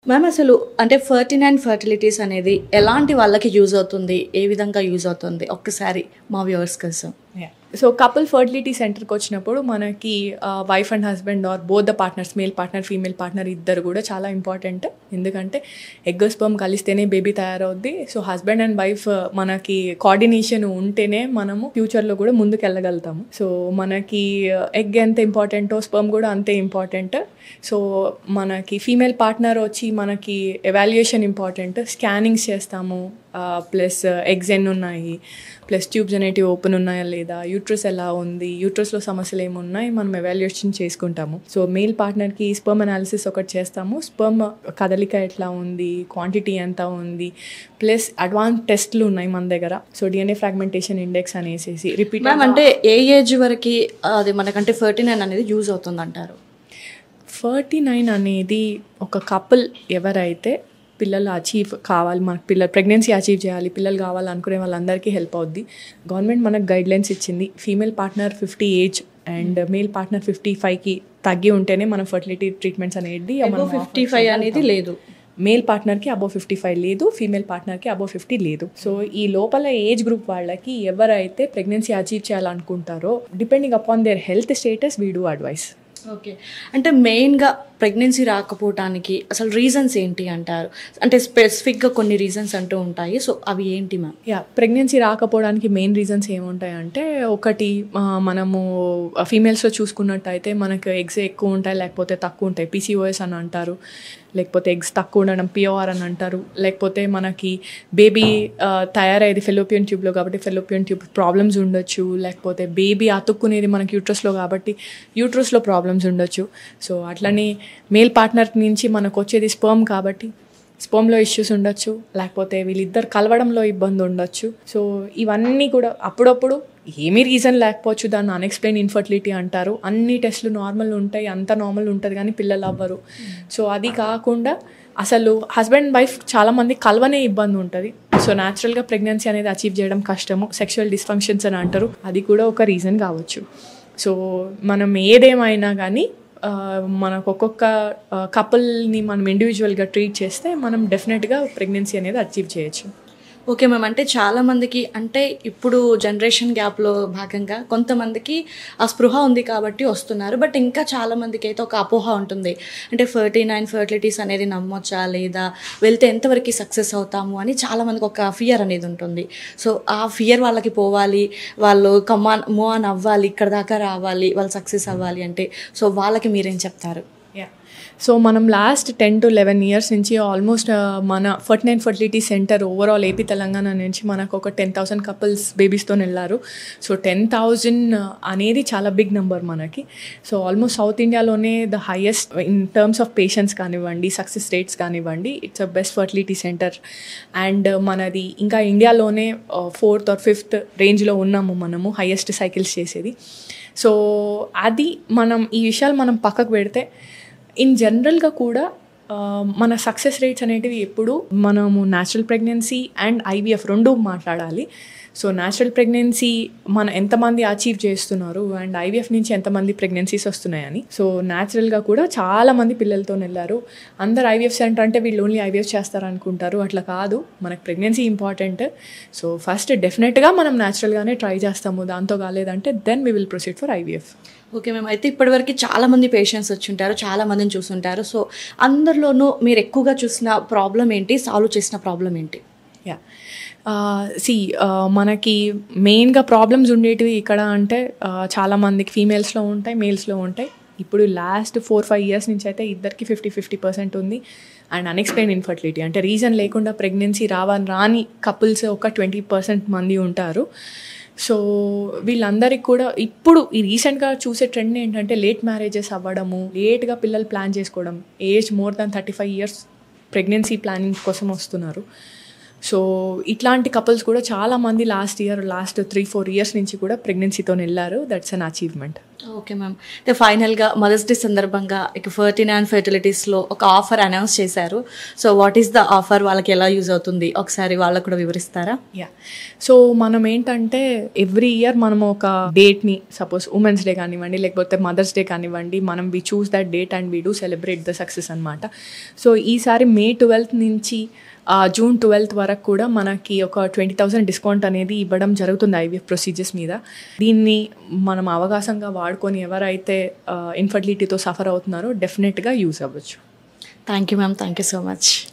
Ma'am అసలు అంటే 39 fertilities అనేది ఎలాంటి వాళ్ళకి యూజ్ అవుతుంది, ఏ విధంగా యూజ్ అవుతుంది ఒక్కసారి మా వ్యూవర్స్ కోసం? సో కపుల్ ఫర్టిలిటీ సెంటర్కి వచ్చినప్పుడు మనకి wife and husband are both the partners, male partner female partner ఇద్దరు కూడా చాలా ఇంపార్టెంట్. ఎందుకంటే ఎగ్ స్పర్మ్ కలిస్తేనే బేబీ తయారవుద్ది. సో హస్బెండ్ అండ్ వైఫ్ మనకి కోఆర్డినేషన్ ఉంటేనే మనము ఫ్యూచర్లో కూడా ముందుకు వెళ్ళగలుగుతాము. సో మనకి ఎగ్ ఎంత ఇంపార్టెంటో స్పర్మ్ కూడా అంతే ఇంపార్టెంట్. సో మనకి ఫీమేల్ పార్ట్నర్ వచ్చి మనకి ఎవాల్యుయేషన్ ఇంపార్టెంట్, స్కానింగ్స్ చేస్తాము, ప్లస్ ఎగ్స్ ఎన్ని ఉన్నాయి, ప్లస్ ట్యూబ్స్ అనేటివి ఓపెన్ ఉన్నాయా లేదా, యూట్రస్ ఎలా ఉంది, యూట్రస్లో సమస్యలు ఏమున్నాయి మనం ఎవాల్యుయేషన్ చేసుకుంటాము. సో మేల్ పార్ట్నర్కి స్పర్మ్ అనాలిసిస్ ఒకటి చేస్తాము, స్పర్మ్ కదలిక ఎట్లా ఉంది, క్వాంటిటీ ఎంత ఉంది, ప్లస్ అడ్వాన్స్ టెస్ట్లు ఉన్నాయి మన దగ్గర. సో డిఎన్ఏ ఫ్రాగ్మెంటేషన్ ఇండెక్స్ అనేసి రిపీట్. అంటే ఏ ఏజ్ వరకు అది మనకంటే 39 అనేది యూజ్ అవుతుంది అంటారు? 39 అనేది ఒక కపుల్ ఎవరైతే పిల్లలు అచీవ్ కావాలి, మనకు ప్రెగ్నెన్సీ అచీవ్ చేయాలి, పిల్లలు కావాలి అనుకునే వాళ్ళందరికీ హెల్ప్ అవుద్ది. గవర్నమెంట్ మనకు గైడ్లైన్స్ ఇచ్చింది, female partner 50 age and male partner 55కి తగ్గి ఉంటేనే మనం ఫర్టిలిటీ ట్రీట్మెంట్స్ అనేది 55 అనేది లేదు. మేల్ పార్ట్నర్కి అబోవ్ 55 లేదు, ఫీమేల్ పార్ట్నర్కి అబోవ్ 50 లేదు. సో ఈ లోపల ఏజ్ గ్రూప్ వాళ్ళకి ఎవరైతే ప్రెగ్నెన్సీ అచీవ్ చేయాలనుకుంటారో depending upon their health status we do advice. Okay, అంటే మెయిన్గా ప్రెగ్నెన్సీ రాకపోవటానికి అసలు రీజన్స్ ఏంటి అంటారు? అంటే స్పెసిఫిక్గా కొన్ని రీజన్స్ అంటూ ఉంటాయి, సో అవి ఏంటి మ్యామ్? ప్రెగ్నెన్సీ రాకపోవడానికి మెయిన్ రీజన్స్ ఏముంటాయంటే, ఒకటి మనము ఫీమేల్స్లో చూసుకున్నట్టయితే మనకు ఎగ్స్ ఎక్కువ ఉంటాయి లేకపోతే తక్కువ ఉంటాయి, పీసీఓఎస్ అని అంటారు, లేకపోతే ఎగ్స్ తక్కువ ఉండడం పిఓఆర్ అని అంటారు, లేకపోతే మనకి బేబీ తయారయ్యేది ఫెలోపియన్ ట్యూబ్లో కాబట్టి ఫెలోపియన్ ట్యూబ్ ప్రాబ్లమ్స్ ఉండొచ్చు, లేకపోతే బేబీ అతుక్కునేది మనకి యూట్రస్లో కాబట్టి యూట్రస్లో ప్రాబ్లమ్స్ ఉండొచ్చు. సో అట్లని మేల్ పార్ట్నర్ నుంచి మనకు వచ్చేది స్పర్మ్ కాబట్టి స్పర్మ్లో ఇష్యూస్ ఉండొచ్చు, లేకపోతే వీళ్ళిద్దరు కలవడంలో ఇబ్బంది ఉండొచ్చు. సో ఇవన్నీ కూడా అప్పుడప్పుడు ఏమీ రీజన్ లేకపోవచ్చు, దాన్ని అన్ఎక్స్ప్లెయిన్ ఇన్ఫర్టిలిటీ అంటారు. అన్ని టెస్టులు నార్మల్ ఉంటాయి, అంత నార్మల్ ఉంటుంది కానీ పిల్లలు అవ్వరు. సో అది కాకుండా అసలు హస్బెండ్ వైఫ్ చాలామంది కలవనే ఇబ్బంది ఉంటుంది. సో న్యాచురల్గా ప్రెగ్నెన్సీ అనేది అచీవ్ చేయడం కష్టము, సెక్షువల్ డిస్ఫంక్షన్స్ అని అంటారు, అది కూడా ఒక రీజన్ కావచ్చు. సో మనం ఏదేమైనా కానీ మనకు ఒక్కొక్క కపుల్ని మనం ఇండివిజువల్గా ట్రీట్ చేస్తే మనం డెఫినెట్గా ప్రెగ్నెన్సీ అనేది అచీవ్ చేయొచ్చు. ఓకే మ్యామ్, అంటే చాలామందికి అంటే ఇప్పుడు జనరేషన్ గ్యాప్లో భాగంగా కొంతమందికి ఆ స్పృహ ఉంది కాబట్టి వస్తున్నారు, బట్ ఇంకా చాలామందికి అయితే ఒక అపోహ ఉంటుంది, అంటే 39 ఫర్టిలిటీస్ అనేది నమ్మొచ్చా లేదా, వెళ్తే ఎంతవరకు సక్సెస్ అవుతాము అని చాలామందికి ఒక ఫియర్ అనేది ఉంటుంది. సో ఆ ఫియర్ వాళ్ళకి పోవాలి, వాళ్ళు మూవ్ ఆన్ అవ్వాలి, ఇక్కడ దాకా రావాలి, వాళ్ళు సక్సెస్ అవ్వాలి అంటే, సో వాళ్ళకి మీరేం చెప్తారు? సో మనం లాస్ట్ 10 to 11 years నుంచి ఆల్మోస్ట్ మన 49 fertility centre overall AP Telangana నుంచి మనకు ఒక 10,000 కపుల్స్ బేబీస్తో వెళ్ళారు. సో 10,000 అనేది చాలా బిగ్ నెంబర్ మనకి. సో ఆల్మోస్ట్ సౌత్ ఇండియాలోనే the highest in terms of patients కానివ్వండి, సక్సెస్ రేట్స్ కానివ్వండి, it's a best fertility centre. And మనది ఇంకా ఇండియాలోనే 4th or 5th రేంజ్లో ఉన్నాము మనము హైయెస్ట్ సైకిల్స్ చేసేది. సో అది మనం ఈ విషయాలు మనం పక్కకు పెడితే ఇన్ జనరల్గా కూడా మన సక్సెస్ రేట్స్ అనేటివి ఎప్పుడు మనము న్యాచురల్ ప్రెగ్నెన్సీ అండ్ ఐవీఎఫ్ రెండు మాట్లాడాలి. సో న్యాచురల్ ప్రెగ్నెన్సీ మన ఎంతమంది అచీవ్ చేస్తున్నారు అండ్ ఐవీఎఫ్ నుంచి ఎంతమంది ప్రెగ్నెన్సీస్ వస్తున్నాయని. సో న్యాచురల్గా కూడా చాలామంది పిల్లలతో వెళ్ళారు. అందరు ఐవీఎఫ్ సెంటర్ అంటే వీళ్ళు ఓన్లీ ఐవీఎఫ్ చేస్తారనుకుంటారు, అట్లా కాదు, మనకు ప్రెగ్నెన్సీ ఇంపార్టెంట్. సో ఫస్ట్ డెఫినెట్గా మనం న్యాచురల్గానే ట్రై చేస్తాము, దాంతో కాలేదంటే then we will proceed for IVF. Okay ma'am, అయితే ఇప్పటివరకు చాలామంది పేషెంట్స్ వచ్చి ఉంటారు, చాలామందిని చూస్తుంటారు. సో అందరిలోనూ మీరు ఎక్కువగా చూసిన ప్రాబ్లం ఏంటి, సాల్వ్ చేసిన ప్రాబ్లం ఏంటి? మనకి మెయిన్గా ప్రాబ్లమ్స్ ఉండేటివి ఇక్కడ అంటే చాలామందికి ఫీమేల్స్లో ఉంటాయి, మేల్స్లో ఉంటాయి. ఇప్పుడు లాస్ట్ 4-5 years నుంచి అయితే ఇద్దరికి 50% ఉంది. అండ్ అన్ఎక్స్ప్లెయిన్ ఇన్ఫర్టిలిటీ అంటే రీజన్ లేకుండా ప్రెగ్నెన్సీ రాని కపుల్స్ ఒక 20% మంది ఉంటారు. సో వీళ్ళందరికీ కూడా ఇప్పుడు ఈ రీసెంట్గా చూసే ట్రెండ్ ఏంటంటే లేట్ మ్యారేజెస్ అవ్వడము, లేట్గా పిల్లలు ప్లాన్ చేసుకోవడం, age more than 35 years pregnancy planning కోసం వస్తున్నారు. సో ఇట్లాంటి కపుల్స్ కూడా చాలామంది లాస్ట్ 3-4 ఇయర్స్ నుంచి కూడా ప్రెగ్నెన్సీతో వెళ్ళారు. That's an achievement. Okay ma'am. అయితే ఫైనల్గా మదర్స్ డే సందర్భంగా ఇక 39 ఫెర్టిలిటీస్లో ఒక ఆఫర్ అనౌన్స్ చేశారు. So what is the offer, వాళ్ళకి ఎలా యూజ్ అవుతుంది ఒకసారి వాళ్ళకు కూడా వివరిస్తారా? యా, సో మనం ఏంటంటే ఎవ్రీ ఇయర్ మనం ఒక డేట్ని, సపోజ్ ఉమెన్స్ డే కానివ్వండి లేకపోతే మదర్స్ డే కానివ్వండి, మనం we choose that date and we do celebrate the success అనమాట. సో ఈసారి May 12th నుంచి June 12th వరకు కూడా మనకి ఒక 20,000 డిస్కౌంట్ అనేది ఇవ్వడం జరుగుతుంది IVF ప్రొసీజర్స్ మీద. దీన్ని మనం అవకాశంగా వాడుకొని ఎవరైతే ఇన్ఫర్టిలిటీతో సఫర్ అవుతున్నారో డెఫినెట్గా యూజ్ అవ్వచ్చు. Thank you ma'am, thank you so much.